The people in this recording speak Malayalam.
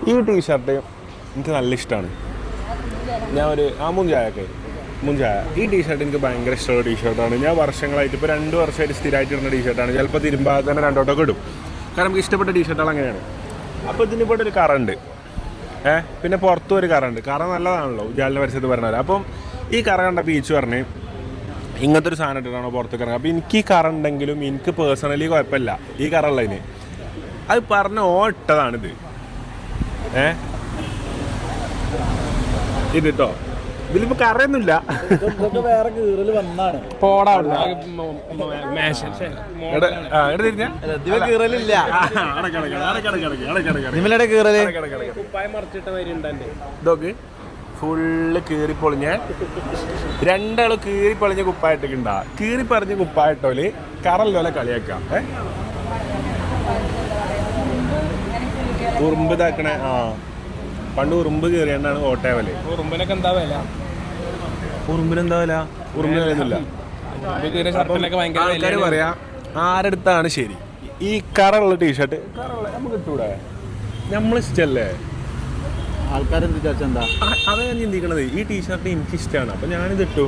ഈ ടീഷർട്ട് എനിക്ക് നല്ല ഇഷ്ടമാണ്. ഞാൻ ഒരു മുഞ്ചായ ഈ ടീഷർട്ട് എനിക്ക് ഭയങ്കര ഇഷ്ടമുള്ള ടീഷർട്ടാണ്. ഞാൻ വർഷങ്ങളായിട്ട് ഇപ്പോൾ 2 വർഷമായിട്ട് സ്ഥിരമായിട്ട് ഇടുന്ന ടീഷർട്ടാണ്. ചിലപ്പോൾ തിരുമ്പാതെ തന്നെ 2 വട്ടമൊക്കെ ഇടും. കാരണം നമുക്ക് ഇഷ്ടപ്പെട്ട ടീഷർട്ടുകൾ അങ്ങനെയാണ്. അപ്പോൾ ഇതിനിവിടെ ഒരു കറുണ്ട്, പിന്നെ പുറത്തും ഒരു കറുണ്ട്. കറ നല്ലതാണല്ലോ ഉജാലിൻ്റെ പരിസരത്ത് പറഞ്ഞാൽ. അപ്പം ഈ കറ കണ്ടപ്പോൾ ഈച്ച് പറഞ്ഞ് ഇങ്ങനത്തെ ഒരു സാധനം ഇട്ടിട്ടാണോ പുറത്തേക്ക് ഇറങ്ങുക. അപ്പോൾ എനിക്ക് ഈ കറ ഉണ്ടെങ്കിലും എനിക്ക് പേഴ്സണലി കുഴപ്പമില്ല ഈ കറ ഉള്ളതിന്. അത് പറഞ്ഞ ഇട്ടതാണിത്. ഇത് കേട്ടോ, ഇതിലിപ്പോൾ കറയൊന്നുമില്ല. വേറെ കീറൽ വന്നാണ് ഇതൊക്കെ ഫുള്ള് കീറിപ്പൊളിഞ്ഞ 2 ആള് കീറിപ്പൊളിഞ്ഞ കുപ്പായിട്ടൊക്കെണ്ടാ. കീറിപ്പറിഞ്ഞ കുപ്പായിട്ടോല് കറല്ലോലെ കളിയാക്കാം. ഉറുമ്പ് ഇതാക്കണേ. പണ്ട് ഉറുമ്പ് കീറിയാണ്ടാണ് ഓട്ടയവല്. ഉറുമ്പിനൊക്കെ എന്താ വില? ഉറുമ്പിനെന്താ വില? ഉറുമ്പിന് വിലയൊന്നുമില്ല. ആൾക്കാർ പറയാ ആരെടുത്താണ് ശരി. ഈ കറുള്ള ടീഷർട്ട് നമുക്ക് ഇട്ടൂടെ? നമ്മൾ ഇഷ്ടല്ലേ? ആൾക്കാരെന്ത് വിചാരിച്ചാ? അതാ ഞാൻ ചിന്തിക്കണത്. ഈ ടീഷർട്ട് എനിക്ക് ഇഷ്ടമാണ്, അപ്പൊ ഞാനിത് ഇട്ടു.